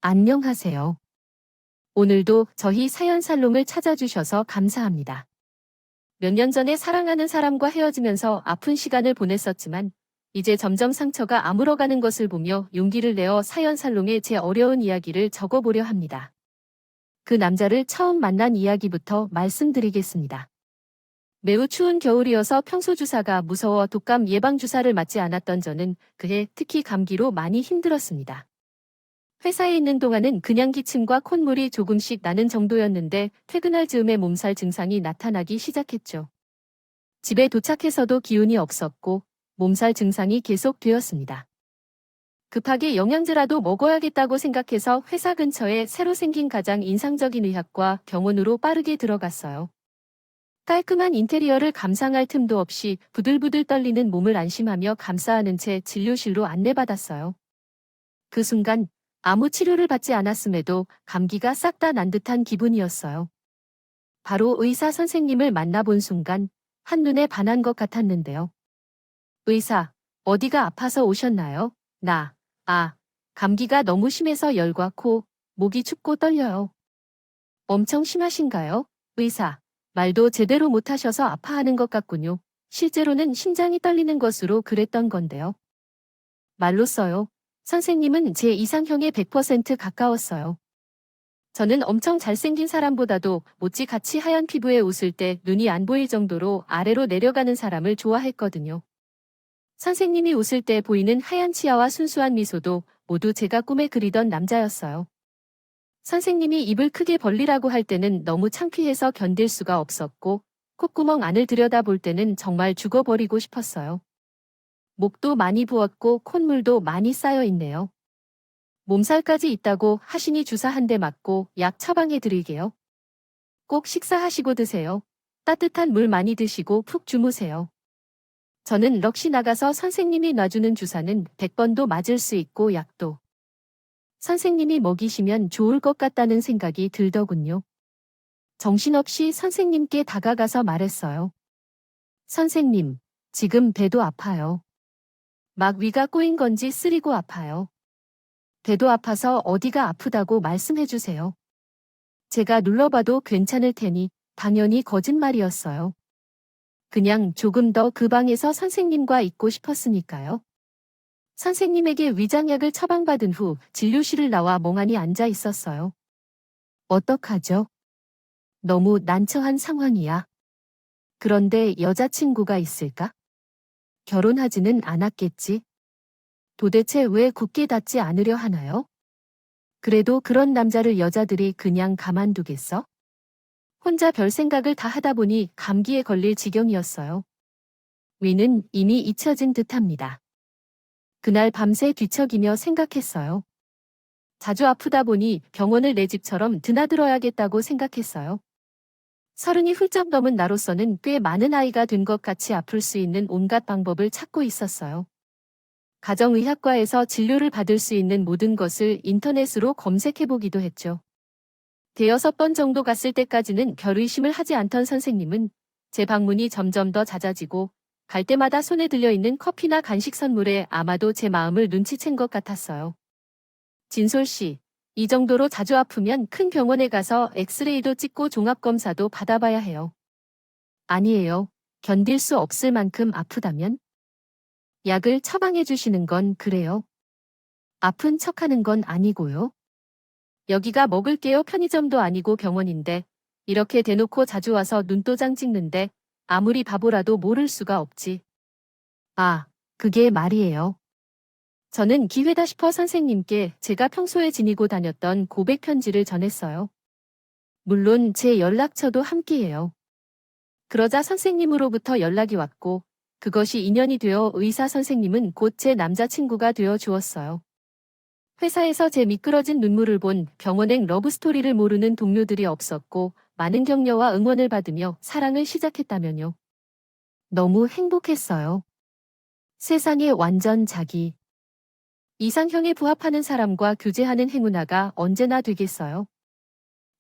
안녕하세요. 오늘도 저희 사연 살롱을 찾아주셔서 감사합니다. 몇 년 전에 사랑하는 사람과 헤어지면서 아픈 시간을 보냈었지만 이제 점점 상처가 아물어가는 것을 보며 용기를 내어 사연 살롱에 제 어려운 이야기를 적어보려 합니다. 그 남자를 처음 만난 이야기부터 말씀드리겠습니다. 매우 추운 겨울이어서 평소 주사가 무서워 독감 예방 주사를 맞지 않았던 저는 그해 특히 감기로 많이 힘들었습니다. 회사에 있는 동안은 그냥 기침과 콧물이 조금씩 나는 정도였는데 퇴근할 즈음에 몸살 증상이 나타나기 시작했죠. 집에 도착해서도 기운이 없었고 몸살 증상이 계속되었습니다. 급하게 영양제라도 먹어야겠다고 생각해서 회사 근처에 새로 생긴 가장 인상적인 의학과 병원으로 빠르게 들어갔어요. 깔끔한 인테리어를 감상할 틈도 없이 부들부들 떨리는 몸을 안심하며 감싸안은 채 진료실로 안내받았어요. 그 순간 아무 치료를 받지 않았음에도 감기가 싹 다 난 듯한 기분이었어요. 바로 의사 선생님을 만나본 순간 한눈에 반한 것 같았는데요. 의사, 어디가 아파서 오셨나요? 감기가 너무 심해서 열과 코, 목이 춥고 떨려요. 엄청 심하신가요? 의사, 말도 제대로 못하셔서 아파하는 것 같군요. 실제로는 심장이 떨리는 것으로 그랬던 건데요. 말로써요. 선생님은 제 이상형에 100% 가까웠어요. 저는 엄청 잘생긴 사람보다도 못지같이 하얀 피부에 웃을 때 눈이 안 보일 정도로 아래로 내려가는 사람을 좋아했거든요. 선생님이 웃을 때 보이는 하얀 치아와 순수한 미소도 모두 제가 꿈에 그리던 남자였어요. 선생님이 입을 크게 벌리라고 할 때는 너무 창피해서 견딜 수가 없었고 콧구멍 안을 들여다볼 때는 정말 죽어버리고 싶었어요. 목도 많이 부었고 콧물도 많이 쌓여 있네요. 몸살까지 있다고 하시니 주사 한 대 맞고 약 처방해 드릴게요. 꼭 식사하시고 드세요. 따뜻한 물 많이 드시고 푹 주무세요. 저는 넋이 나가서 선생님이 놔주는 주사는 100번도 맞을 수 있고 약도 선생님이 먹이시면 좋을 것 같다는 생각이 들더군요. 정신없이 선생님께 다가가서 말했어요. 선생님, 지금 배도 아파요. 막 위가 꼬인 건지 쓰리고 아파요. 배도 아파서 어디가 아프다고 말씀해 주세요. 제가 눌러봐도 괜찮을 테니 당연히 거짓말이었어요. 그냥 조금 더 그 방에서 선생님과 있고 싶었으니까요. 선생님에게 위장약을 처방받은 후 진료실을 나와 멍하니 앉아 있었어요. 어떡하죠? 너무 난처한 상황이야. 그런데 여자친구가 있을까? 결혼하지는 않았겠지. 도대체 왜 굳게 닿지 않으려 하나요? 그래도 그런 남자를 여자들이 그냥 가만두겠어? 혼자 별 생각을 다 하다 보니 감기에 걸릴 지경이었어요. 위는 이미 잊혀진 듯합니다. 그날 밤새 뒤척이며 생각했어요. 자주 아프다 보니 병원을 내 집처럼 드나들어야겠다고 생각했어요. 30이 훌쩍 넘은 나로서는 꽤 많은 아이가 된 것 같이 아플 수 있는 온갖 방법을 찾고 있었어요. 가정의학과에서 진료를 받을 수 있는 모든 것을 인터넷으로 검색해보기도 했죠. 대여섯 번 정도 갔을 때까지는 별 의심을 하지 않던 선생님은 제 방문이 점점 더 잦아지고 갈 때마다 손에 들려있는 커피나 간식 선물에 아마도 제 마음을 눈치챈 것 같았어요. 진솔 씨, 이 정도로 자주 아프면 큰 병원에 가서 엑스레이도 찍고 종합검사도 받아봐야 해요. 아니에요. 견딜 수 없을 만큼 아프다면? 약을 처방해 주시는 건 그래요. 아픈 척하는 건 아니고요. 여기가 먹을게요 편의점도 아니고 병원인데 이렇게 대놓고 자주 와서 눈도장 찍는데 아무리 바보라도 모를 수가 없지. 그게 말이에요. 저는 기회다 싶어 선생님께 제가 평소에 지니고 다녔던 고백 편지를 전했어요. 물론 제 연락처도 함께해요. 그러자 선생님으로부터 연락이 왔고 그것이 인연이 되어 의사 선생님은 곧 제 남자친구가 되어 주었어요. 회사에서 제 미끄러진 눈물을 본 병원행 러브스토리를 모르는 동료들이 없었고 많은 격려와 응원을 받으며 사랑을 시작했다면요. 너무 행복했어요. 세상에 완전 자기 이상형에 부합하는 사람과 교제하는 행운아가 언제나 되겠어요.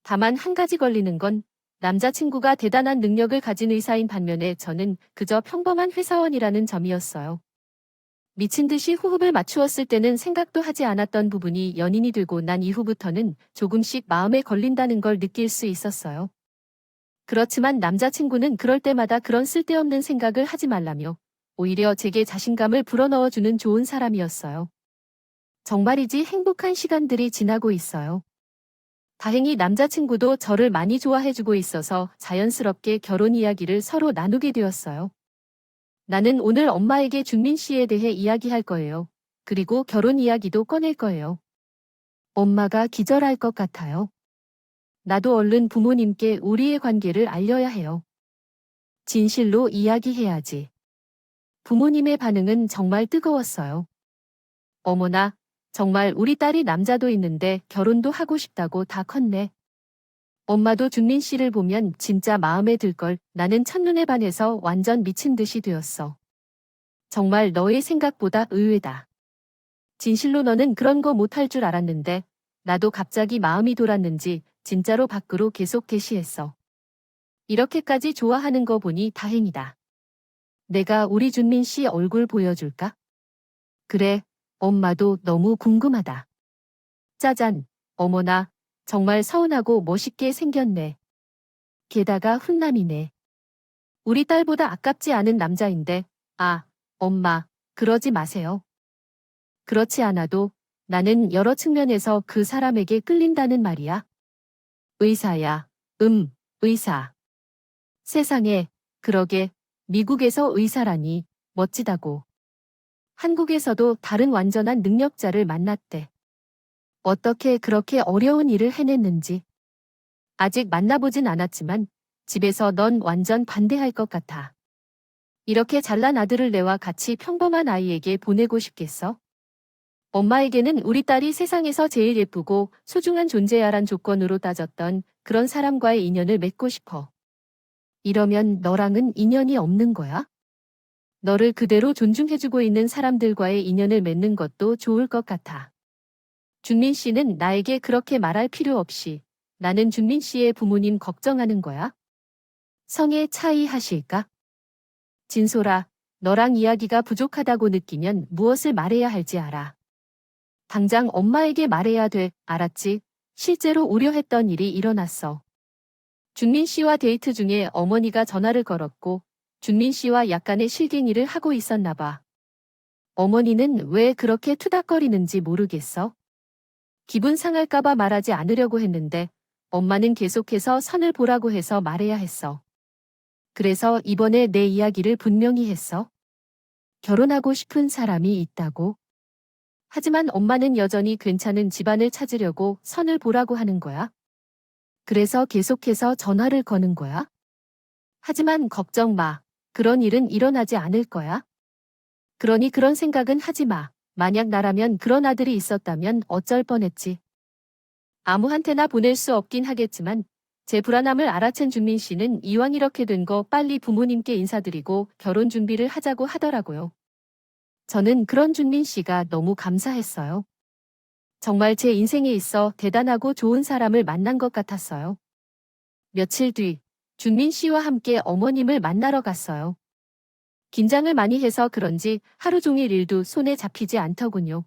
다만 한 가지 걸리는 건 남자친구가 대단한 능력을 가진 의사인 반면에 저는 그저 평범한 회사원이라는 점이었어요. 미친 듯이 호흡을 맞추었을 때는 생각도 하지 않았던 부분이 연인이 되고 난 이후부터는 조금씩 마음에 걸린다는 걸 느낄 수 있었어요. 그렇지만 남자친구는 그럴 때마다 그런 쓸데없는 생각을 하지 말라며 오히려 제게 자신감을 불어넣어주는 좋은 사람이었어요. 정말이지 행복한 시간들이 지나고 있어요. 다행히 남자친구도 저를 많이 좋아해주고 있어서 자연스럽게 결혼 이야기를 서로 나누게 되었어요. 나는 오늘 엄마에게 준민 씨에 대해 이야기할 거예요. 그리고 결혼 이야기도 꺼낼 거예요. 엄마가 기절할 것 같아요. 나도 얼른 부모님께 우리의 관계를 알려야 해요. 진실로 이야기해야지. 부모님의 반응은 정말 뜨거웠어요. 어머나, 정말 우리 딸이 남자도 있는데 결혼도 하고 싶다고 다 컸네. 엄마도 준민 씨를 보면 진짜 마음에 들걸. 나는 첫눈에 반해서 완전 미친 듯이 되었어. 정말 너의 생각보다 의외다. 진실로 너는 그런 거 못할 줄 알았는데 나도 갑자기 마음이 돌았는지 진짜로 밖으로 계속 게시했어. 이렇게까지 좋아하는 거 보니 다행이다. 내가 우리 준민 씨 얼굴 보여줄까? 그래, 엄마도 너무 궁금하다. 짜잔, 어머나, 정말 서운하고 멋있게 생겼네. 게다가 훈남이네. 우리 딸보다 아깝지 않은 남자인데, 아, 엄마, 그러지 마세요. 그렇지 않아도 나는 여러 측면에서 그 사람에게 끌린다는 말이야. 의사야. 의사. 세상에, 그러게, 미국에서 의사라니, 멋지다고. 한국에서도 다른 완전한 능력자를 만났대. 어떻게 그렇게 어려운 일을 해냈는지. 아직 만나보진 않았지만, 집에서 넌 완전 반대할 것 같아. 이렇게 잘난 아들을 내와 같이 평범한 아이에게 보내고 싶겠어? 엄마에게는 우리 딸이 세상에서 제일 예쁘고 소중한 존재야란 조건으로 따졌던 그런 사람과의 인연을 맺고 싶어. 이러면 너랑은 인연이 없는 거야? 너를 그대로 존중해주고 있는 사람들과의 인연을 맺는 것도 좋을 것 같아. 준민 씨는 나에게 그렇게 말할 필요 없이 나는 준민 씨의 부모님 걱정하는 거야? 성에 차이 하실까? 진솔아, 너랑 이야기가 부족하다고 느끼면 무엇을 말해야 할지 알아. 당장 엄마에게 말해야 돼, 알았지? 실제로 우려했던 일이 일어났어. 준민 씨와 데이트 중에 어머니가 전화를 걸었고 준민 씨와 약간의 실갱이를 하고 있었나 봐. 어머니는 왜 그렇게 투닥거리는지 모르겠어. 기분 상할까봐 말하지 않으려고 했는데 엄마는 계속해서 선을 보라고 해서 말해야 했어. 그래서 이번에 내 이야기를 분명히 했어. 결혼하고 싶은 사람이 있다고. 하지만 엄마는 여전히 괜찮은 집안을 찾으려고 선을 보라고 하는 거야. 그래서 계속해서 전화를 거는 거야. 하지만 걱정 마. 그런 일은 일어나지 않을 거야. 그러니 그런 생각은 하지 마. 만약 나라면 그런 아들이 있었다면 어쩔 뻔했지. 아무한테나 보낼 수 없긴 하겠지만 제 불안함을 알아챈 준민 씨는 이왕 이렇게 된 거 빨리 부모님께 인사드리고 결혼 준비를 하자고 하더라고요. 저는 그런 준민 씨가 너무 감사했어요. 정말 제 인생에 있어 대단하고 좋은 사람을 만난 것 같았어요. 며칠 뒤 준민 씨와 함께 어머님을 만나러 갔어요. 긴장을 많이 해서 그런지 하루 종일 일도 손에 잡히지 않더군요.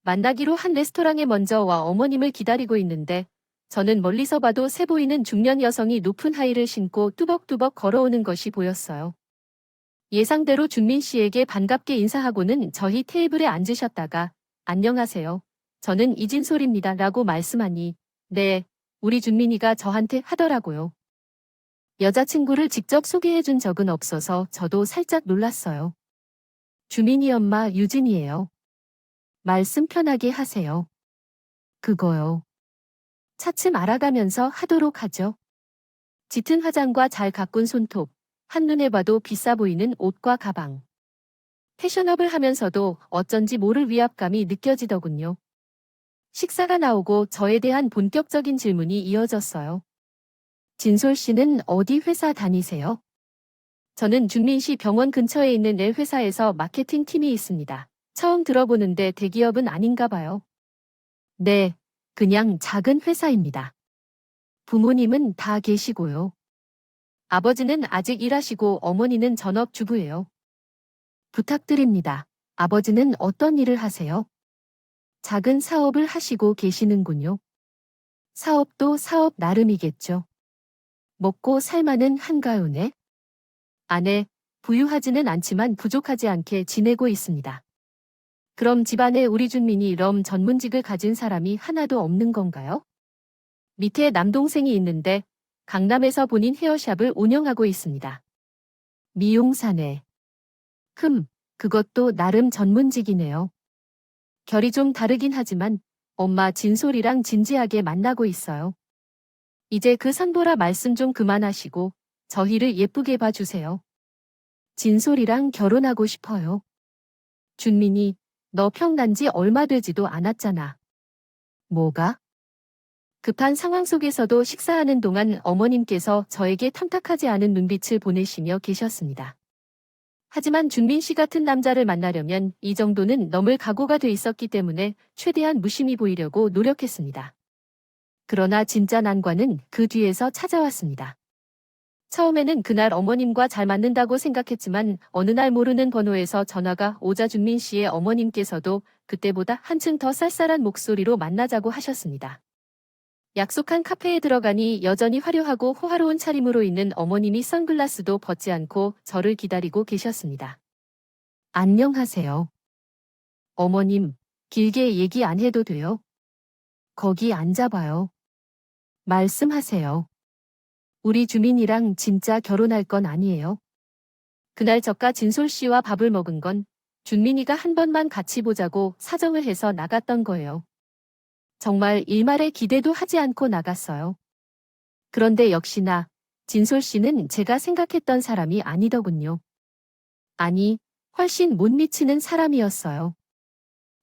만나기로 한 레스토랑에 먼저 와 어머님을 기다리고 있는데 저는 멀리서 봐도 세 보이는 중년 여성이 높은 하이를 신고 뚜벅뚜벅 걸어오는 것이 보였어요. 예상대로 준민 씨에게 반갑게 인사하고는 저희 테이블에 앉으셨다가 안녕하세요. 저는 이진솔입니다 라고 말씀하니 네, 우리 준민이가 저한테 하더라고요. 여자친구를 직접 소개해준 적은 없어서 저도 살짝 놀랐어요. 주민이 엄마 유진이에요. 말씀 편하게 하세요. 그거요. 차츰 알아가면서 하도록 하죠. 짙은 화장과 잘 가꾼 손톱, 한눈에 봐도 비싸 보이는 옷과 가방. 패셔너블하면서도 어쩐지 모를 위압감이 느껴지더군요. 식사가 나오고 저에 대한 본격적인 질문이 이어졌어요. 진솔 씨는 어디 회사 다니세요? 저는 준민씨 병원 근처에 있는 내 회사에서 마케팅 팀이 있습니다. 처음 들어보는데 대기업은 아닌가 봐요. 네, 그냥 작은 회사입니다. 부모님은 다 계시고요. 아버지는 아직 일하시고 어머니는 전업주부예요. 부탁드립니다. 아버지는 어떤 일을 하세요? 작은 사업을 하시고 계시는군요. 사업도 사업 나름이겠죠. 먹고 살만은 한가요네. 아내, 부유하지는 않지만 부족하지 않게 지내고 있습니다. 그럼 집안에 우리 준민이 럼 전문직을 가진 사람이 하나도 없는 건가요? 밑에 남동생이 있는데 강남에서 본인 헤어샵을 운영하고 있습니다. 미용사네. 그것도 나름 전문직이네요. 결이 좀 다르긴 하지만 엄마 진솔이랑 진지하게 만나고 있어요. 이제 그 산보라 말씀 좀 그만하시고 저희를 예쁘게 봐주세요. 진솔이랑 결혼하고 싶어요. 준민이, 너 평난 지 얼마 되지도 않았잖아. 뭐가? 급한 상황 속에서도 식사하는 동안 어머님께서 저에게 탐탁하지 않은 눈빛을 보내시며 계셨습니다. 하지만 준민 씨 같은 남자를 만나려면 이 정도는 넘을 각오가 돼 있었기 때문에 최대한 무심히 보이려고 노력했습니다. 그러나 진짜 난관은 그 뒤에서 찾아왔습니다. 처음에는 그날 어머님과 잘 맞는다고 생각했지만 어느 날 모르는 번호에서 전화가 오자 준민 씨의 어머님께서도 그때보다 한층 더 쌀쌀한 목소리로 만나자고 하셨습니다. 약속한 카페에 들어가니 여전히 화려하고 호화로운 차림으로 있는 어머님이 선글라스도 벗지 않고 저를 기다리고 계셨습니다. 안녕하세요. 어머님, 길게 얘기 안 해도 돼요? 거기 앉아봐요. 말씀하세요. 우리 주민이랑 진짜 결혼할 건 아니에요. 그날 저가 진솔 씨와 밥을 먹은 건 준민이가 한 번만 같이 보자고 사정을 해서 나갔던 거예요. 정말 일말의 기대도 하지 않고 나갔어요. 그런데 역시나 진솔 씨는 제가 생각했던 사람이 아니더군요. 아니, 훨씬 못 미치는 사람이었어요.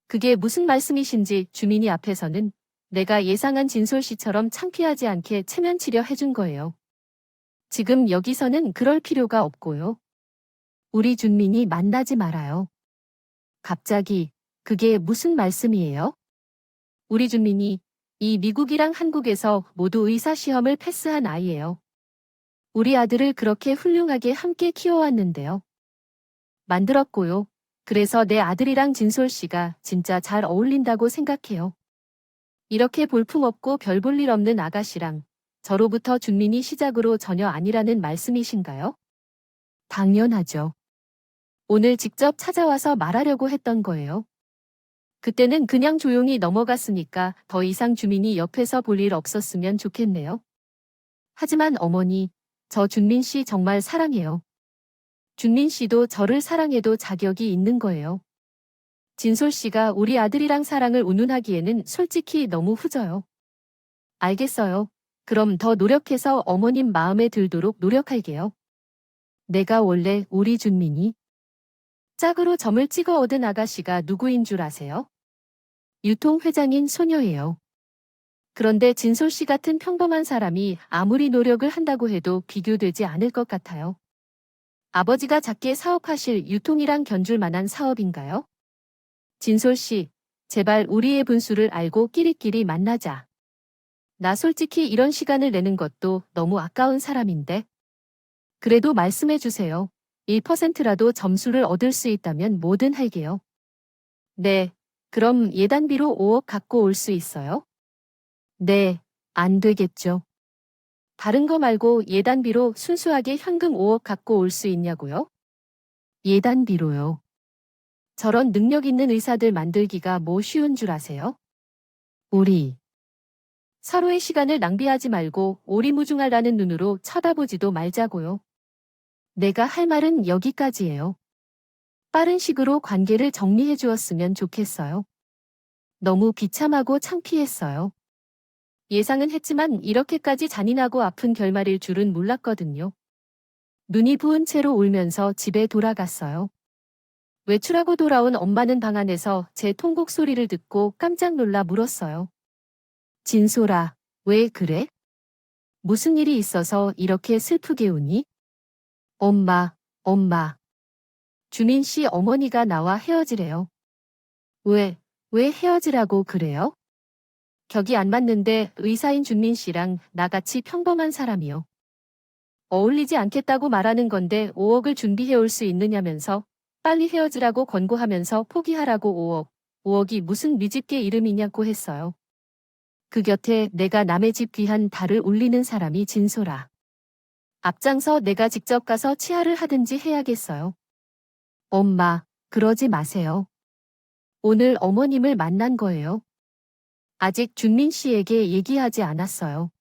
그게 무슨 말씀이신지 주민이 앞에서는 내가 예상한 진솔 씨처럼 창피하지 않게 체면 치려 해준 거예요. 지금 여기서는 그럴 필요가 없고요. 우리 준민이 만나지 말아요. 갑자기, 그게 무슨 말씀이에요? 우리 준민이 이 미국이랑 한국에서 모두 의사 시험을 패스한 아이예요. 우리 아들을 그렇게 훌륭하게 함께 키워왔는데요. 만들었고요. 그래서 내 아들이랑 진솔 씨가 진짜 잘 어울린다고 생각해요. 이렇게 볼품없고 별 볼 일 없는 아가씨랑 저로부터 준민이 시작으로 전혀 아니라는 말씀이신가요? 당연하죠. 오늘 직접 찾아와서 말하려고 했던 거예요. 그때는 그냥 조용히 넘어갔으니까 더 이상 주민이 옆에서 볼 일 없었으면 좋겠네요. 하지만 어머니, 저 준민 씨 정말 사랑해요. 준민 씨도 저를 사랑해도 자격이 있는 거예요. 진솔 씨가 우리 아들이랑 사랑을 운운하기에는 솔직히 너무 후져요. 알겠어요. 그럼 더 노력해서 어머님 마음에 들도록 노력할게요. 내가 원래 우리 준민이 짝으로 점을 찍어 얻은 아가씨가 누구인 줄 아세요? 유통회장인 소녀예요. 그런데 진솔 씨 같은 평범한 사람이 아무리 노력을 한다고 해도 비교되지 않을 것 같아요. 아버지가 작게 사업하실 유통이랑 견줄 만한 사업인가요? 진솔 씨, 제발 우리의 분수를 알고 끼리끼리 만나자. 나 솔직히 이런 시간을 내는 것도 너무 아까운 사람인데. 그래도 말씀해 주세요. 1%라도 점수를 얻을 수 있다면 뭐든 할게요. 네, 그럼 예단비로 5억 갖고 올 수 있어요? 네, 안 되겠죠. 다른 거 말고 예단비로 순수하게 현금 5억 갖고 올 수 있냐고요? 예단비로요. 저런 능력 있는 의사들 만들기가 뭐 쉬운 줄 아세요? 우리 서로의 시간을 낭비하지 말고 오리무중하라는 눈으로 쳐다보지도 말자고요. 내가 할 말은 여기까지예요. 빠른 식으로 관계를 정리해 주었으면 좋겠어요. 너무 비참하고 창피했어요. 예상은 했지만 이렇게까지 잔인하고 아픈 결말일 줄은 몰랐거든요. 눈이 부은 채로 울면서 집에 돌아갔어요. 외출하고 돌아온 엄마는 방 안에서 제 통곡 소리를 듣고 깜짝 놀라 물었어요. 진솔아, 왜 그래? 무슨 일이 있어서 이렇게 슬프게 우니? 엄마. 주민 씨 어머니가 나와 헤어지래요. 왜 헤어지라고 그래요? 격이 안 맞는데 의사인 준민 씨랑 나같이 평범한 사람이요. 어울리지 않겠다고 말하는 건데 5억을 준비해 올 수 있느냐면서 빨리 헤어지라고 권고하면서 포기하라고 5억이 무슨 뉘집개 이름이냐고 했어요. 그 곁에 내가 남의 집 귀한 달을 울리는 사람이 진솔아. 앞장서 내가 직접 가서 치아를 하든지 해야겠어요. 엄마, 그러지 마세요. 오늘 어머님을 만난 거예요. 아직 준민 씨에게 얘기하지 않았어요.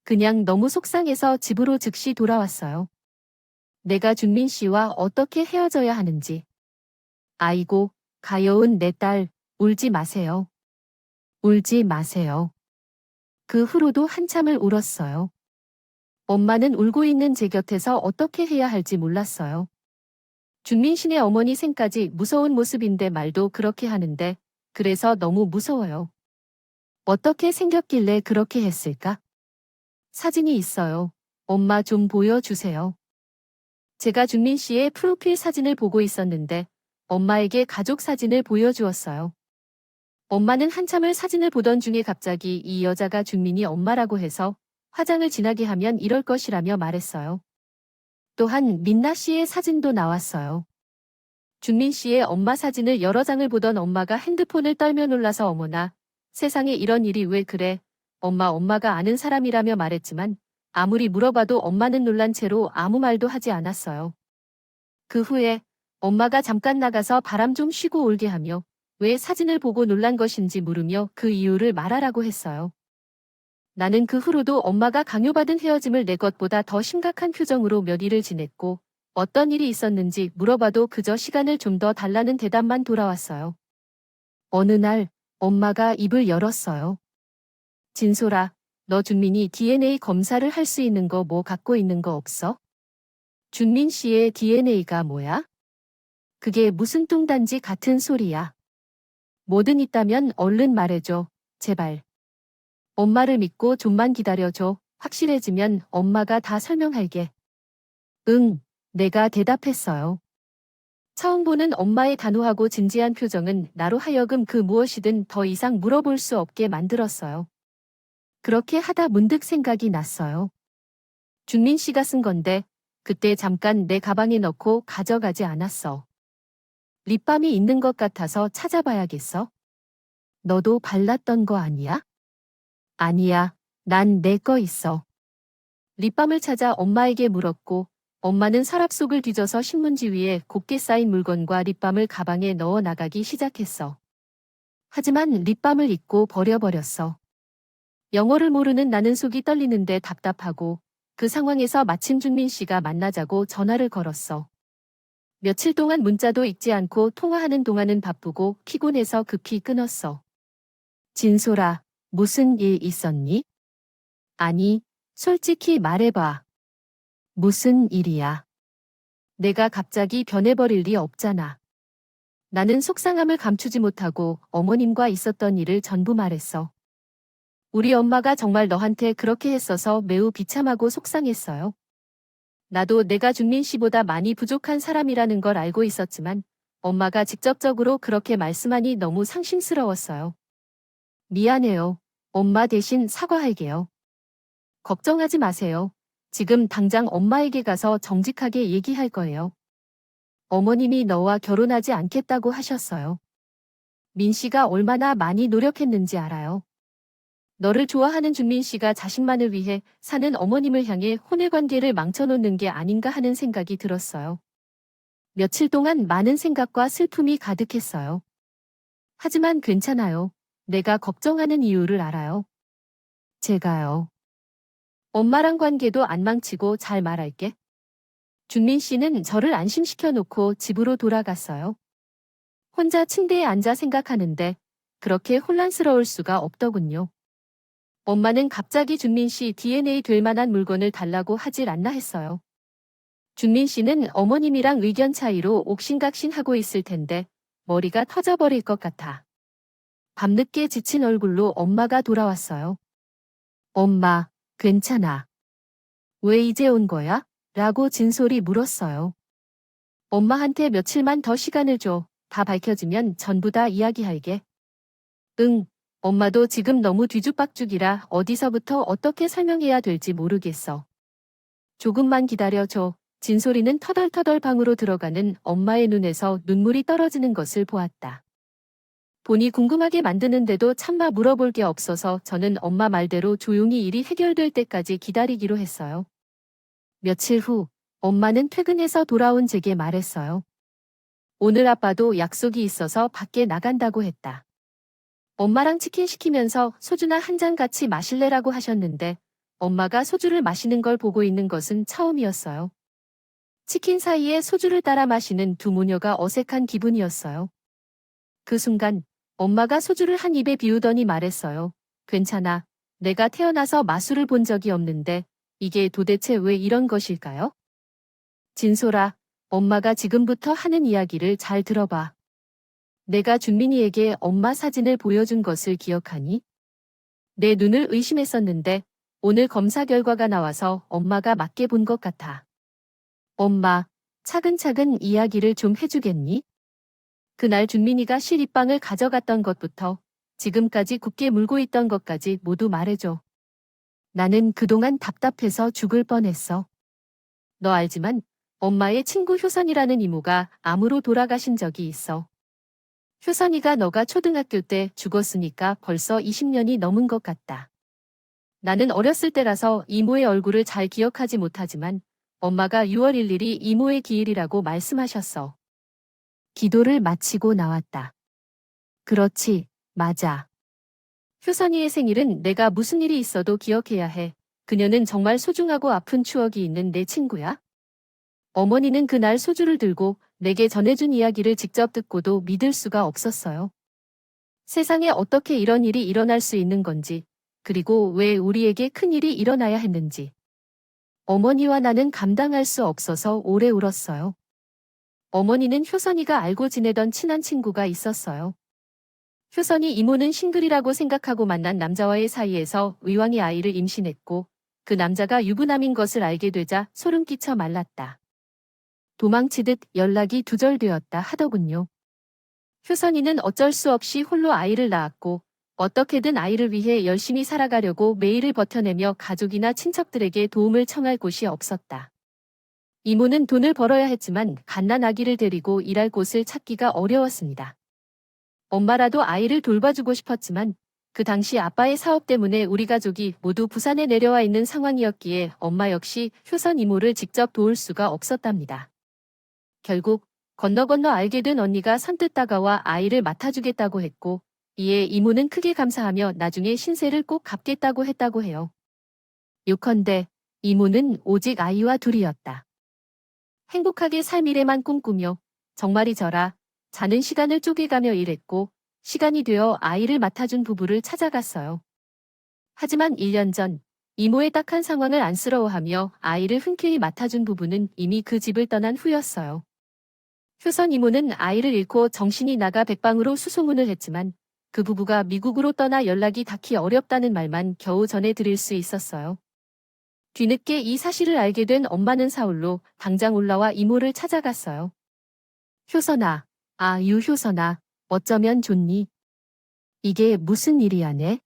그냥 너무 속상해서 집으로 즉시 돌아왔어요. 내가 준민 씨와 어떻게 헤어져야 하는지. 아이고, 가여운 내 딸, 울지 마세요. 울지 마세요. 그 후로도 한참을 울었어요. 엄마는 울고 있는 제 곁에서 어떻게 해야 할지 몰랐어요. 준민 씨네 어머니 생까지 무서운 모습인데 말도 그렇게 하는데, 그래서 너무 무서워요. 어떻게 생겼길래 그렇게 했을까? 사진이 있어요. 엄마 좀 보여주세요. 제가 준민 씨의 프로필 사진을 보고 있었는데, 엄마에게 가족 사진을 보여주었어요. 엄마는 한참을 사진을 보던 중에 갑자기 이 여자가 준민이 엄마라고 해서 화장을 진하게 하면 이럴 것이라며 말했어요. 또한 민나 씨의 사진도 나왔어요. 준민 씨의 엄마 사진을 여러 장을 보던 엄마가 핸드폰을 떨며 놀라서 어머나, 세상에 이런 일이 왜 그래? 엄마가 아는 사람이라며 말했지만 아무리 물어봐도 엄마는 놀란 채로 아무 말도 하지 않았어요. 그 후에 엄마가 잠깐 나가서 바람 좀 쉬고 올게 하며 왜 사진을 보고 놀란 것인지 물으며 그 이유를 말하라고 했어요. 나는 그 후로도 엄마가 강요받은 헤어짐을 내 것보다 더 심각한 표정으로 몇 일을 지냈고 어떤 일이 있었는지 물어봐도 그저 시간을 좀 더 달라는 대답만 돌아왔어요. 어느 날 엄마가 입을 열었어요. 진솔아, 너 준민이 DNA 검사를 할 수 있는 거 뭐 갖고 있는 거 없어? 준민 씨의 DNA가 뭐야? 그게 무슨 뚱단지 같은 소리야. 뭐든 있다면 얼른 말해줘. 제발. 엄마를 믿고 좀만 기다려줘. 확실해지면 엄마가 다 설명할게. 응, 내가 대답했어요. 처음 보는 엄마의 단호하고 진지한 표정은 나로 하여금 그 무엇이든 더 이상 물어볼 수 없게 만들었어요. 그렇게 하다 문득 생각이 났어요. 준민 씨가 쓴 건데 그때 잠깐 내 가방에 넣고 가져가지 않았어. 립밤이 있는 것 같아서 찾아봐야겠어. 너도 발랐던 거 아니야? 아니야, 난 내 거 있어. 립밤을 찾아 엄마에게 물었고 엄마는 서랍 속을 뒤져서 신문지 위에 곱게 쌓인 물건과 립밤을 가방에 넣어 나가기 시작했어. 하지만 립밤을 잊고 버려버렸어. 영어를 모르는 나는 속이 떨리는데 답답하고 그 상황에서 마침 준민 씨가 만나자고 전화를 걸었어. 며칠 동안 문자도 읽지 않고 통화하는 동안은 바쁘고 피곤해서 급히 끊었어. 진솔아, 무슨 일 있었니? 아니, 솔직히 말해봐. 무슨 일이야? 내가 갑자기 변해버릴 리 없잖아. 나는 속상함을 감추지 못하고 어머님과 있었던 일을 전부 말했어. 우리 엄마가 정말 너한테 그렇게 했어서 매우 비참하고 속상했어요. 나도 내가 준민 씨보다 많이 부족한 사람이라는 걸 알고 있었지만 엄마가 직접적으로 그렇게 말씀하니 너무 상심스러웠어요. 미안해요. 엄마 대신 사과할게요. 걱정하지 마세요. 지금 당장 엄마에게 가서 정직하게 얘기할 거예요. 어머님이 너와 결혼하지 않겠다고 하셨어요. 민 씨가 얼마나 많이 노력했는지 알아요. 너를 좋아하는 준민 씨가 자식만을 위해 사는 어머님을 향해 혼의 관계를 망쳐놓는 게 아닌가 하는 생각이 들었어요. 며칠 동안 많은 생각과 슬픔이 가득했어요. 하지만 괜찮아요. 내가 걱정하는 이유를 알아요. 제가요. 엄마랑 관계도 안 망치고 잘 말할게. 준민 씨는 저를 안심시켜 놓고 집으로 돌아갔어요. 혼자 침대에 앉아 생각하는데 그렇게 혼란스러울 수가 없더군요. 엄마는 갑자기 준민 씨 DNA 될 만한 물건을 달라고 하질 않나 했어요. 준민 씨는 어머님이랑 의견 차이로 옥신각신하고 있을 텐데 머리가 터져버릴 것 같아. 밤늦게 지친 얼굴로 엄마가 돌아왔어요. 엄마, 괜찮아. 왜 이제 온 거야? 라고 진솔이 물었어요. 엄마한테 며칠만 더 시간을 줘. 다 밝혀지면 전부 다 이야기할게. 응, 엄마도 지금 너무 뒤죽박죽이라 어디서부터 어떻게 설명해야 될지 모르겠어. 조금만 기다려줘. 진솔이는 터덜터덜 방으로 들어가는 엄마의 눈에서 눈물이 떨어지는 것을 보았다. 본이 궁금하게 만드는데도 차마 물어볼 게 없어서 저는 엄마 말대로 조용히 일이 해결될 때까지 기다리기로 했어요. 며칠 후 엄마는 퇴근해서 돌아온 제게 말했어요. 오늘 아빠도 약속이 있어서 밖에 나간다고 했다. 엄마랑 치킨 시키면서 소주나 한 잔 같이 마실래라고 하셨는데 엄마가 소주를 마시는 걸 보고 있는 것은 처음이었어요. 치킨 사이에 소주를 따라 마시는 두 모녀가 어색한 기분이었어요. 그 순간 엄마가 소주를 한 입에 비우더니 말했어요. 괜찮아. 내가 태어나서 마술을 본 적이 없는데 이게 도대체 왜 이런 것일까요? 진솔아, 엄마가 지금부터 하는 이야기를 잘 들어봐. 내가 준민이에게 엄마 사진을 보여준 것을 기억하니? 내 눈을 의심했었는데 오늘 검사 결과가 나와서 엄마가 맞게 본 것 같아. 엄마, 차근차근 이야기를 좀 해주겠니? 그날 준민이가 시립방을 가져갔던 것부터 지금까지 굳게 물고 있던 것까지 모두 말해줘. 나는 그동안 답답해서 죽을 뻔했어. 너 알지만 엄마의 친구 효선이라는 이모가 암으로 돌아가신 적이 있어. 효선이가 너가 초등학교 때 죽었으니까 벌써 20년이 넘은 것 같다. 나는 어렸을 때라서 이모의 얼굴을 잘 기억하지 못하지만 엄마가 6월 1일이 이모의 기일이라고 말씀하셨어. 기도를 마치고 나왔다. 그렇지, 맞아. 효선이의 생일은 내가 무슨 일이 있어도 기억해야 해. 그녀는 정말 소중하고 아픈 추억이 있는 내 친구야. 어머니는 그날 소주를 들고 내게 전해준 이야기를 직접 듣고도 믿을 수가 없었어요. 세상에 어떻게 이런 일이 일어날 수 있는 건지, 그리고 왜 우리에게 큰일이 일어나야 했는지. 어머니와 나는 감당할 수 없어서 오래 울었어요. 어머니는 효선이가 알고 지내던 친한 친구가 있었어요. 효선이 이모는 싱글이라고 생각하고 만난 남자와의 사이에서 의왕의 아이를 임신했고 그 남자가 유부남인 것을 알게 되자 소름 끼쳐 말랐다. 도망치듯 연락이 두절되었다 하더군요. 효선이는 어쩔 수 없이 홀로 아이를 낳았고 어떻게든 아이를 위해 열심히 살아가려고 매일을 버텨내며 가족이나 친척들에게 도움을 청할 곳이 없었다. 이모는 돈을 벌어야 했지만 갓난아기를 데리고 일할 곳을 찾기가 어려웠습니다. 엄마라도 아이를 돌봐주고 싶었지만 그 당시 아빠의 사업 때문에 우리 가족이 모두 부산에 내려와 있는 상황이었기에 엄마 역시 효선 이모를 직접 도울 수가 없었답니다. 결국 건너 알게 된 언니가 선뜻 다가와 아이를 맡아주겠다고 했고 이에 이모는 크게 감사하며 나중에 신세를 꼭 갚겠다고 했다고 해요. 요컨대 이모는 오직 아이와 둘이었다. 행복하게 살 미래만 꿈꾸며 정말이져라 자는 시간을 쪼개가며 일했고 시간이 되어 아이를 맡아준 부부를 찾아갔어요. 하지만 1년 전 이모의 딱한 상황을 안쓰러워하며 아이를 흔쾌히 맡아준 부부는 이미 그 집을 떠난 후였어요. 효선 이모는 아이를 잃고 정신이 나가 백방으로 수소문을 했지만 그 부부가 미국으로 떠나 연락이 닿기 어렵다는 말만 겨우 전해드릴 수 있었어요. 뒤늦게 이 사실을 알게 된 엄마는 사울로 당장 올라와 이모를 찾아갔어요. 효선아, 유효선아, 어쩌면 좋니? 이게 무슨 일이야네?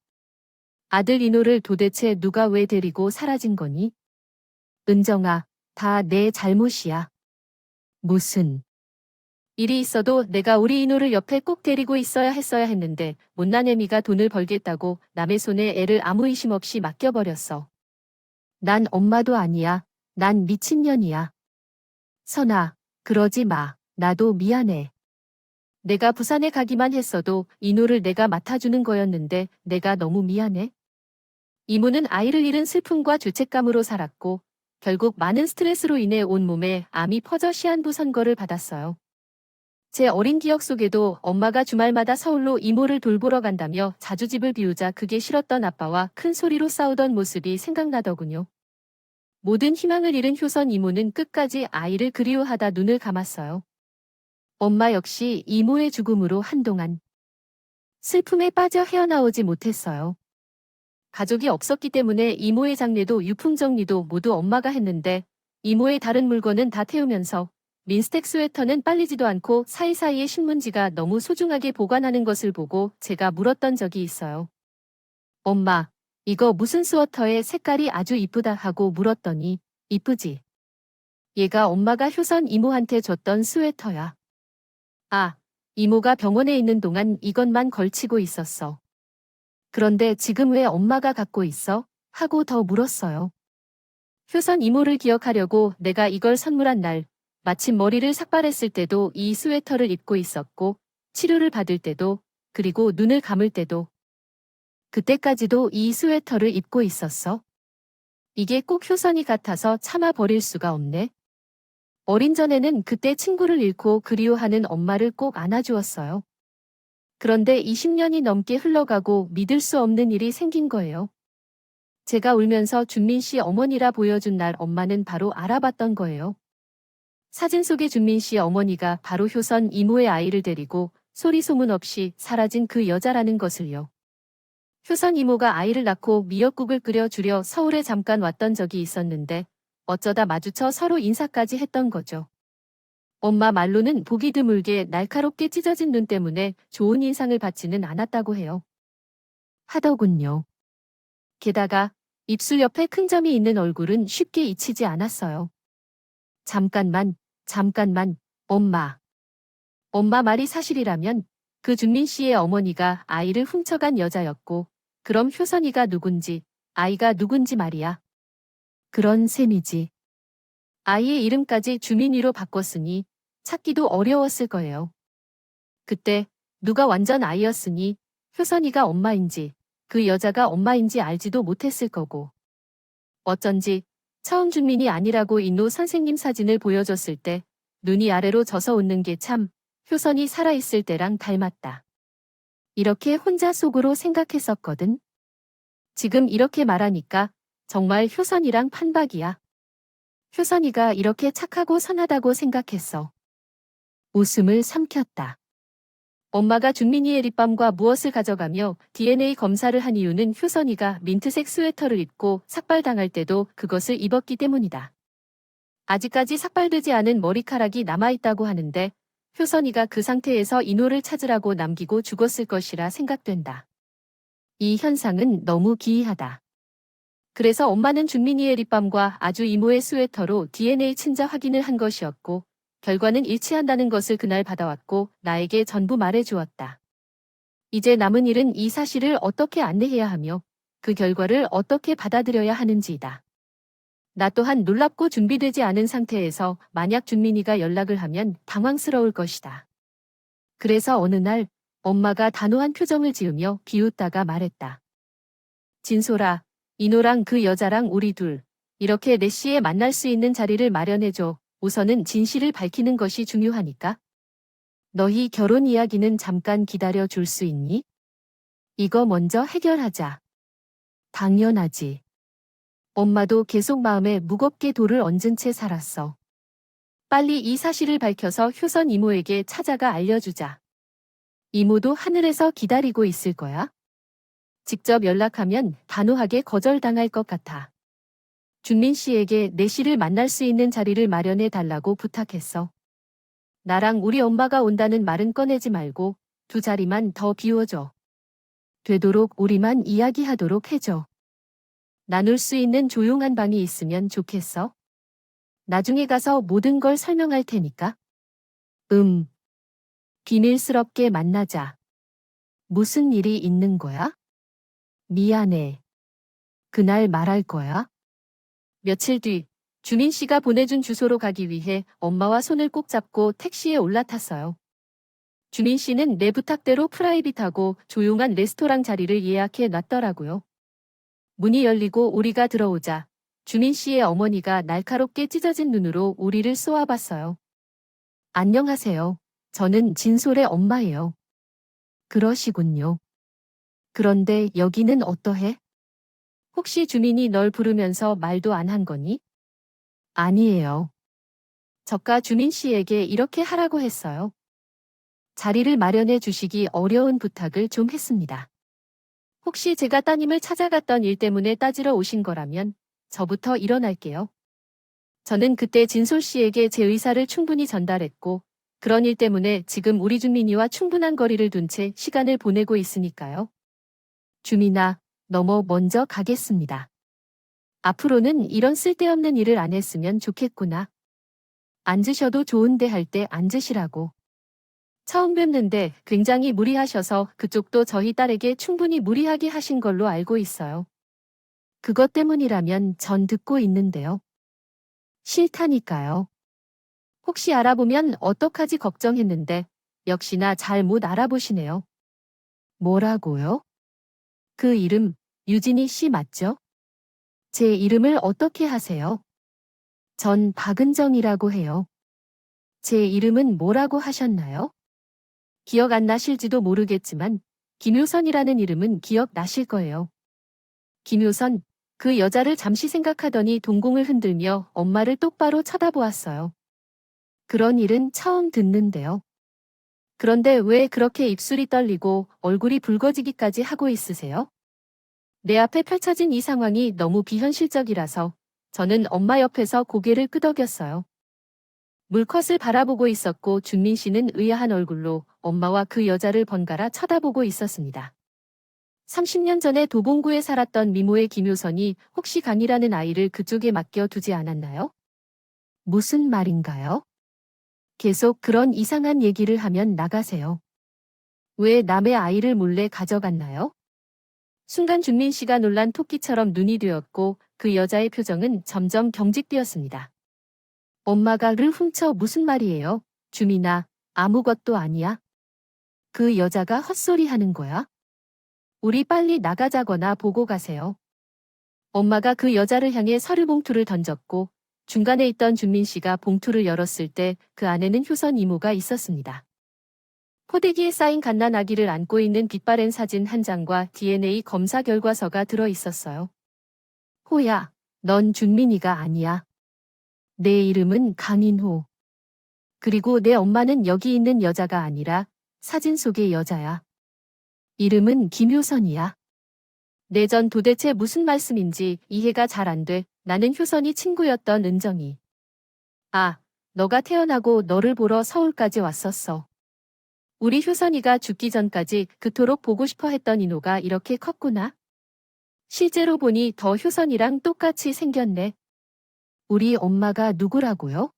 아들 인호를 도대체 누가 왜 데리고 사라진 거니? 은정아, 다 내 잘못이야. 무슨 일이 있어도 내가 우리 인호를 옆에 꼭 데리고 있어야 했는데 못난 애미가 돈을 벌겠다고 남의 손에 애를 아무 의심 없이 맡겨버렸어. 난 엄마도 아니야. 난 미친년이야. 선아, 그러지 마. 나도 미안해. 내가 부산에 가기만 했어도 인호를 내가 맡아주는 거였는데 내가 너무 미안해. 이모는 아이를 잃은 슬픔과 죄책감으로 살았고 결국 많은 스트레스로 인해 온몸에 암이 퍼져 시한부 선고를 받았어요. 제 어린 기억 속에도 엄마가 주말마다 서울로 이모를 돌보러 간다며 자주 집을 비우자 그게 싫었던 아빠와 큰 소리로 싸우던 모습이 생각나더군요. 모든 희망을 잃은 효선 이모는 끝까지 아이를 그리워하다 눈을 감았어요. 엄마 역시 이모의 죽음으로 한동안 슬픔에 빠져 헤어나오지 못했어요. 가족이 없었기 때문에 이모의 장례도 유품 정리도 모두 엄마가 했는데 이모의 다른 물건은 다 태우면서 민스텍 스웨터는 빨리지도 않고 사이사이에 신문지가 너무 소중하게 보관하는 것을 보고 제가 물었던 적이 있어요. 엄마, 이거 무슨 스웨터에 색깔이 아주 이쁘다 하고 물었더니 이쁘지? 얘가 엄마가 효선 이모한테 줬던 스웨터야. 아, 이모가 병원에 있는 동안 이것만 걸치고 있었어. 그런데 지금 왜 엄마가 갖고 있어? 하고 더 물었어요. 효선 이모를 기억하려고 내가 이걸 선물한 날, 마침 머리를 삭발했을 때도 이 스웨터를 입고 있었고, 치료를 받을 때도, 그리고 눈을 감을 때도, 그때까지도 이 스웨터를 입고 있었어. 이게 꼭 효선이 같아서 참아 버릴 수가 없네. 어린 전에는 그때 친구를 잃고 그리워하는 엄마를 꼭 안아주었어요. 그런데 20년이 넘게 흘러가고 믿을 수 없는 일이 생긴 거예요. 제가 울면서 준민 씨 어머니라 보여준 날 엄마는 바로 알아봤던 거예요. 사진 속의 준민 씨 어머니가 바로 효선 이모의 아이를 데리고 소리 소문 없이 사라진 그 여자라는 것을요. 효선 이모가 아이를 낳고 미역국을 끓여주려 서울에 잠깐 왔던 적이 있었는데 어쩌다 마주쳐 서로 인사까지 했던 거죠. 엄마 말로는 보기 드물게 날카롭게 찢어진 눈 때문에 좋은 인상을 받지는 않았다고 해요. 하더군요. 게다가 입술 옆에 큰 점이 있는 얼굴은 쉽게 잊히지 않았어요. 잠깐만, 엄마. 엄마 말이 사실이라면 그 준민 씨의 어머니가 아이를 훔쳐간 여자였고, 그럼 효선이가 누군지, 아이가 누군지 말이야. 그런 셈이지. 아이의 이름까지 주민이로 바꿨으니 찾기도 어려웠을 거예요. 그때 누가 완전 아이였으니 효선이가 엄마인지 그 여자가 엄마인지 알지도 못했을 거고. 어쩐지 처음 준민이 아니라고 인노 선생님 사진을 보여줬을 때 눈이 아래로 져서 웃는 게 참 효선이 살아있을 때랑 닮았다. 이렇게 혼자 속으로 생각했었거든. 지금 이렇게 말하니까 정말 효선이랑 판박이야. 효선이가 이렇게 착하고 선하다고 생각했어. 웃음을 삼켰다. 엄마가 준민이의 립밤과 무엇을 가져가며 DNA 검사를 한 이유는 효선이가 민트색 스웨터를 입고 삭발당할 때도 그것을 입었기 때문이다. 아직까지 삭발되지 않은 머리카락이 남아있다고 하는데 효선이가 그 상태에서 인호를 찾으라고 남기고 죽었을 것이라 생각된다. 이 현상은 너무 기이하다. 그래서 엄마는 준민이의 립밤과 아주 이모의 스웨터로 DNA 친자 확인을 한 것이었고 결과는 일치한다는 것을 그날 받아왔고 나에게 전부 말해주었다. 이제 남은 일은 이 사실을 어떻게 안내해야 하며 그 결과를 어떻게 받아들여야 하는지이다. 나 또한 놀랍고 준비되지 않은 상태에서 만약 준민이가 연락을 하면 당황스러울 것이다. 그래서 어느 날 엄마가 단호한 표정을 지으며 비웃다가 말했다. 진솔아, 인호랑 그 여자랑 우리 둘 이렇게 4시에 만날 수 있는 자리를 마련해줘. 우선은 진실을 밝히는 것이 중요하니까. 너희 결혼 이야기는 잠깐 기다려 줄 수 있니? 이거 먼저 해결하자. 당연하지. 엄마도 계속 마음에 무겁게 돌을 얹은 채 살았어. 빨리 이 사실을 밝혀서 효선 이모에게 찾아가 알려주자. 이모도 하늘에서 기다리고 있을 거야. 직접 연락하면 단호하게 거절당할 것 같아. 준민 씨에게 4시를 만날 수 있는 자리를 마련해 달라고 부탁했어. 나랑 우리 엄마가 온다는 말은 꺼내지 말고 2자리만 더 비워줘. 되도록 우리만 이야기하도록 해줘. 나눌 수 있는 조용한 방이 있으면 좋겠어. 나중에 가서 모든 걸 설명할 테니까. 비밀스럽게 만나자. 무슨 일이 있는 거야? 미안해. 그날 말할 거야? 며칠 뒤 주민 씨가 보내준 주소로 가기 위해 엄마와 손을 꼭 잡고 택시에 올라탔어요. 주민 씨는 내 부탁대로 프라이빗하고 조용한 레스토랑 자리를 예약해 놨더라고요. 문이 열리고 우리가 들어오자 주민 씨의 어머니가 날카롭게 찢어진 눈으로 우리를 쏘아봤어요. 안녕하세요. 저는 진솔의 엄마예요. 그러시군요. 그런데 여기는 어떠해? 혹시 주민이 널 부르면서 말도 안 한 거니? 아니에요. 저가 주민 씨에게 이렇게 하라고 했어요. 자리를 마련해 주시기 어려운 부탁을 좀 했습니다. 혹시 제가 따님을 찾아갔던 일 때문에 따지러 오신 거라면 저부터 일어날게요. 저는 그때 진솔 씨에게 제 의사를 충분히 전달했고 그런 일 때문에 지금 우리 준민이와 충분한 거리를 둔 채 시간을 보내고 있으니까요. 주민아, 너무 먼저 가겠습니다. 앞으로는 이런 쓸데없는 일을 안 했으면 좋겠구나. 앉으셔도 좋은데 할 때 앉으시라고. 처음 뵙는데 굉장히 무리하셔서 그쪽도 저희 딸에게 충분히 무리하게 하신 걸로 알고 있어요. 그것 때문이라면 전 듣고 있는데요. 싫다니까요. 혹시 알아보면 어떡하지 걱정했는데 역시나 잘 못 알아보시네요. 뭐라고요? 그 이름 유진희 씨 맞죠? 제 이름을 어떻게 하세요? 전 박은정이라고 해요. 제 이름은 뭐라고 하셨나요? 기억 안 나실지도 모르겠지만 김효선이라는 이름은 기억 나실 거예요. 김효선, 그 여자를 잠시 생각하더니 동공을 흔들며 엄마를 똑바로 쳐다보았어요. 그런 일은 처음 듣는데요. 그런데 왜 그렇게 입술이 떨리고 얼굴이 붉어지기까지 하고 있으세요? 내 앞에 펼쳐진 이 상황이 너무 비현실적이라서 저는 엄마 옆에서 고개를 끄덕였어요. 물컷을 바라보고 있었고 준민 씨는 의아한 얼굴로 엄마와 그 여자를 번갈아 쳐다보고 있었습니다. 30년 전에 도봉구에 살았던 미모의 김효선이 혹시 강이라는 아이를 그쪽에 맡겨두지 않았나요? 무슨 말인가요? 계속 그런 이상한 얘기를 하면 나가세요. 왜 남의 아이를 몰래 가져갔나요? 순간 준민 씨가 놀란 토끼처럼 눈이 되었고 그 여자의 표정은 점점 경직되었습니다. 엄마가 를 훔쳐 무슨 말이에요? 주민아, 아무것도 아니야. 그 여자가 헛소리 하는 거야? 우리 빨리 나가자거나 보고 가세요. 엄마가 그 여자를 향해 서류 봉투를 던졌고 중간에 있던 준민 씨가 봉투를 열었을 때 그 안에는 효선 이모가 있었습니다. 포대기에 쌓인 갓난 아기를 안고 있는 빛바랜 사진 한 장과 DNA 검사 결과서가 들어 있었어요. 호야, 넌 준민이가 아니야. 내 이름은 강인호. 그리고 내 엄마는 여기 있는 여자가 아니라 사진 속의 여자야. 이름은 김효선이야. 내전 도대체 무슨 말씀인지 이해가 잘 안 돼. 나는 효선이 친구였던 은정이. 아, 너가 태어나고 너를 보러 서울까지 왔었어. 우리 효선이가 죽기 전까지 그토록 보고 싶어 했던 인호가 이렇게 컸구나. 실제로 보니 더 효선이랑 똑같이 생겼네. 우리 엄마가 누구라고요?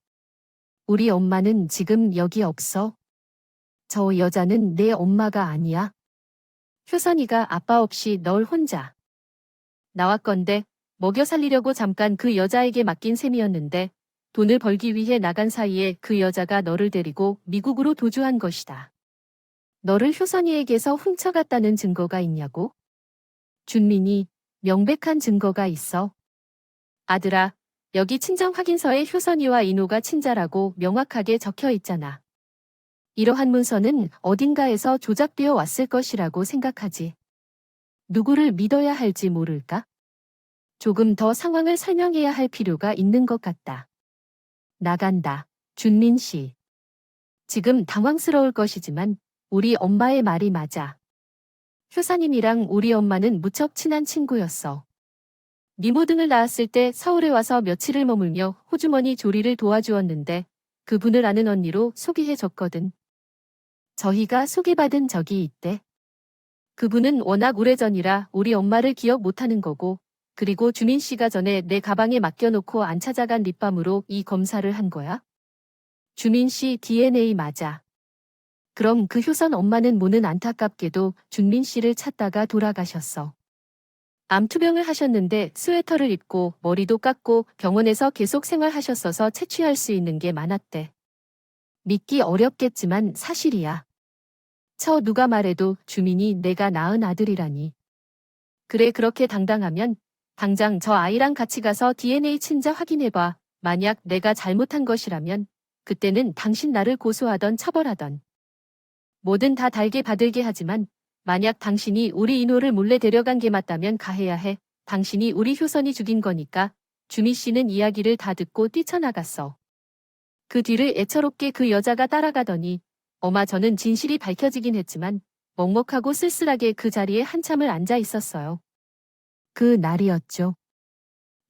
우리 엄마는 지금 여기 없어. 저 여자는 내 엄마가 아니야. 효선이가 아빠 없이 널 혼자 나왔건데 먹여 살리려고 잠깐 그 여자에게 맡긴 셈이었는데 돈을 벌기 위해 나간 사이에 그 여자가 너를 데리고 미국으로 도주한 것이다. 너를 효선이에게서 훔쳐갔다는 증거가 있냐고? 준민이 명백한 증거가 있어. 아들아, 여기 친정 확인서에 효선이와 인호가 친자라고 명확하게 적혀 있잖아. 이러한 문서는 어딘가에서 조작되어 왔을 것이라고 생각하지. 누구를 믿어야 할지 모를까? 조금 더 상황을 설명해야 할 필요가 있는 것 같다. 나간다. 준민 씨. 지금 당황스러울 것이지만 우리 엄마의 말이 맞아. 효사님이랑 우리 엄마는 무척 친한 친구였어. 미모 등을 낳았을 때 서울에 와서 며칠을 머물며 호주머니 조리를 도와주었는데 그분을 아는 언니로 소개해줬거든. 저희가 소개받은 적이 있대. 그분은 워낙 오래전이라 우리 엄마를 기억 못하는 거고 그리고 주민 씨가 전에 내 가방에 맡겨놓고 안 찾아간 립밤으로 이 검사를 한 거야. 주민 씨 DNA 맞아. 그럼 그 효선 엄마는 모는 안타깝게도 준민 씨를 찾다가 돌아가셨어. 암투병을 하셨는데 스웨터를 입고 머리도 깎고 병원에서 계속 생활하셨어서 채취할 수 있는 게 많았대. 믿기 어렵겠지만 사실이야. 누가 말해도 주민이 내가 낳은 아들이라니. 그래 그렇게 당당하면 당장 저 아이랑 같이 가서 DNA 친자 확인해봐. 만약 내가 잘못한 것이라면 그때는 당신 나를 고소하던 처벌하던. 뭐든 다 달게 받을게 하지만 만약 당신이 우리 인호를 몰래 데려간 게 맞다면 가해야 해. 당신이 우리 효선이 죽인 거니까. 주미 씨는 이야기를 다 듣고 뛰쳐나갔어. 그 뒤를 애처롭게 그 여자가 따라가더니 어마 저는 진실이 밝혀지긴 했지만 먹먹하고 쓸쓸하게 그 자리에 한참을 앉아 있었어요. 그 날이었죠.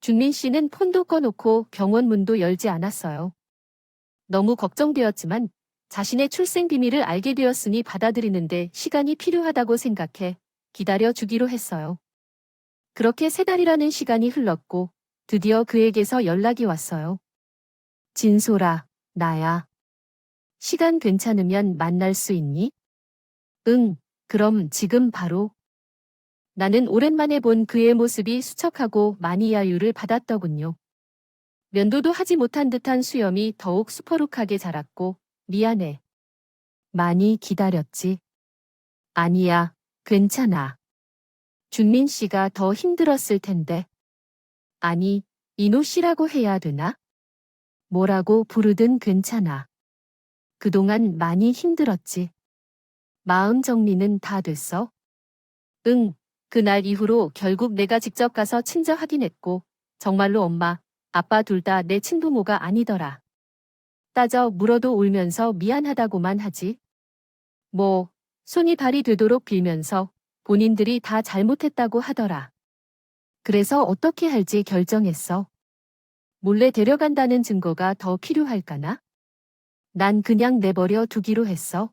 준민 씨는 폰도 꺼놓고 병원 문도 열지 않았어요. 너무 걱정되었지만 자신의 출생 비밀을 알게 되었으니 받아들이는데 시간이 필요하다고 생각해 기다려 주기로 했어요. 그렇게 3달이라는 시간이 흘렀고 드디어 그에게서 연락이 왔어요. 진솔아, 나야. 시간 괜찮으면 만날 수 있니? 응, 그럼 지금 바로. 나는 오랜만에 본 그의 모습이 수척하고 많이 야유를 받았더군요. 면도도 하지 못한 듯한 수염이 더욱 수퍼룩하게 자랐고, 미안해. 많이 기다렸지. 아니야, 괜찮아. 준민 씨가 더 힘들었을 텐데. 아니, 인호 씨라고 해야 되나? 뭐라고 부르든 괜찮아. 그동안 많이 힘들었지. 마음 정리는 다 됐어? 응, 그날 이후로 결국 내가 직접 가서 친정 확인했고, 정말로 엄마, 아빠 둘 다 내 친부모가 아니더라. 따져 물어도 울면서 미안하다고만 하지. 뭐, 손이 발이 되도록 빌면서 본인들이 다 잘못했다고 하더라. 그래서 어떻게 할지 결정했어. 몰래 데려간다는 증거가 더 필요할까나? 난 그냥 내버려 두기로 했어.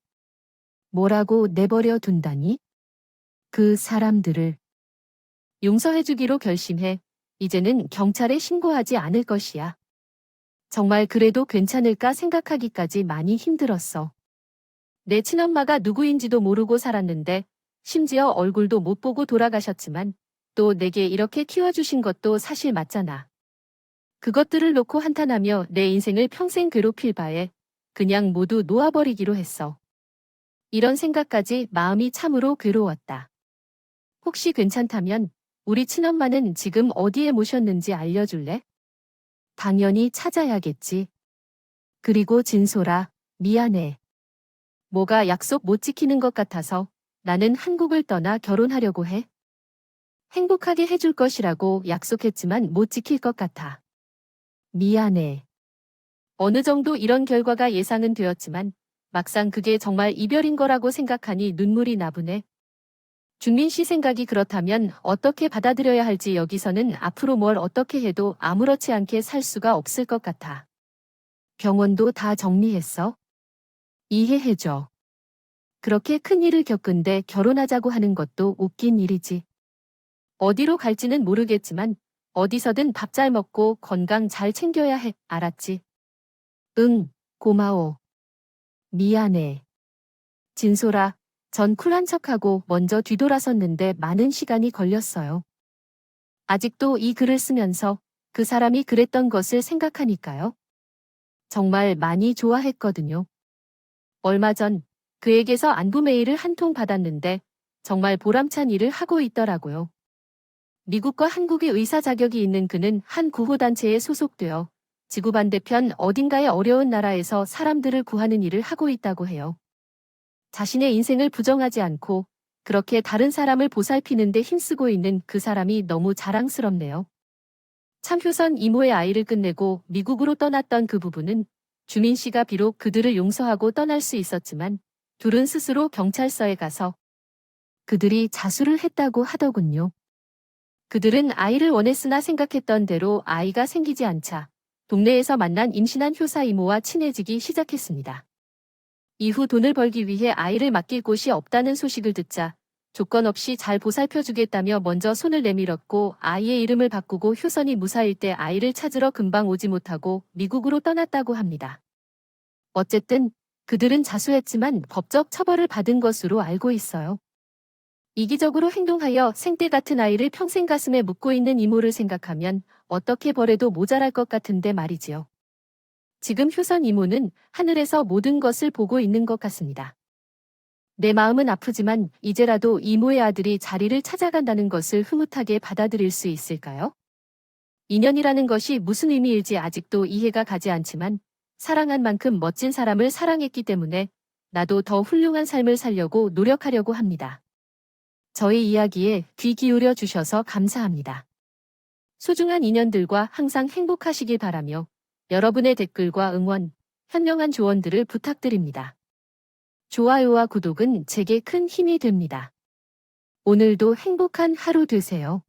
뭐라고 내버려 둔다니? 그 사람들을 용서해주기로 결심해 이제는 경찰에 신고하지 않을 것이야. 정말 그래도 괜찮을까 생각하기까지 많이 힘들었어. 내 친엄마가 누구인지도 모르고 살았는데 심지어 얼굴도 못 보고 돌아가셨지만 또 내게 이렇게 키워주신 것도 사실 맞잖아. 그것들을 놓고 한탄하며 내 인생을 평생 괴롭힐 바에 그냥 모두 놓아버리기로 했어. 이런 생각까지 마음이 참으로 괴로웠다. 혹시 괜찮다면 우리 친엄마는 지금 어디에 모셨는지 알려줄래? 당연히 찾아야겠지. 그리고 진솔아, 미안해. 뭐가 약속 못 지키는 것 같아서 나는 한국을 떠나 결혼하려고 해. 행복하게 해줄 것이라고 약속했지만 못 지킬 것 같아. 미안해. 어느 정도 이런 결과가 예상은 되었지만 막상 그게 정말 이별인 거라고 생각하니 눈물이 나부네. 준민 씨 생각이 그렇다면 어떻게 받아들여야 할지 여기서는 앞으로 뭘 어떻게 해도 아무렇지 않게 살 수가 없을 것 같아. 병원도 다 정리했어? 이해해줘. 그렇게 큰 일을 겪은데 결혼하자고 하는 것도 웃긴 일이지. 어디로 갈지는 모르겠지만 어디서든 밥 잘 먹고 건강 잘 챙겨야 해. 알았지? 응, 고마워. 미안해. 진솔아, 전 쿨한 척하고 먼저 뒤돌아섰는데 많은 시간이 걸렸어요. 아직도 이 글을 쓰면서 그 사람이 그랬던 것을 생각하니까요. 정말 많이 좋아했거든요. 얼마 전 그에게서 안부 메일을 한 통 받았는데 정말 보람찬 일을 하고 있더라고요. 미국과 한국의 의사 자격이 있는 그는 한 구호단체에 소속되어 지구 반대편 어딘가의 어려운 나라에서 사람들을 구하는 일을 하고 있다고 해요. 자신의 인생을 부정하지 않고 그렇게 다른 사람을 보살피는 데 힘쓰고 있는 그 사람이 너무 자랑스럽네요. 참효선 이모의 아이를 끝내고 미국으로 떠났던 그 부부는 주민 씨가 비록 그들을 용서하고 떠날 수 있었지만 둘은 스스로 경찰서에 가서 그들이 자수를 했다고 하더군요. 그들은 아이를 원했으나 생각했던 대로 아이가 생기지 않자 동네에서 만난 임신한 효사 이모와 친해지기 시작했습니다. 이후 돈을 벌기 위해 아이를 맡길 곳이 없다는 소식을 듣자 조건 없이 잘 보살펴주겠다며 먼저 손을 내밀었고 아이의 이름을 바꾸고 효선이 무사일 때 아이를 찾으러 금방 오지 못하고 미국으로 떠났다고 합니다. 어쨌든 그들은 자수했지만 법적 처벌을 받은 것으로 알고 있어요. 이기적으로 행동하여 생떼 같은 아이를 평생 가슴에 묻고 있는 이모를 생각하면 어떻게 벌해도 모자랄 것 같은데 말이지요. 지금 효선 이모는 하늘에서 모든 것을 보고 있는 것 같습니다. 내 마음은 아프지만 이제라도 이모의 아들이 자리를 찾아간다는 것을 흐뭇하게 받아들일 수 있을까요? 인연이라는 것이 무슨 의미일지 아직도 이해가 가지 않지만 사랑한 만큼 멋진 사람을 사랑했기 때문에 나도 더 훌륭한 삶을 살려고 노력하려고 합니다. 저희 이야기에 귀 기울여 주셔서 감사합니다. 소중한 인연들과 항상 행복하시길 바라며 여러분의 댓글과 응원, 현명한 조언들을 부탁드립니다. 좋아요와 구독은 제게 큰 힘이 됩니다. 오늘도 행복한 하루 되세요.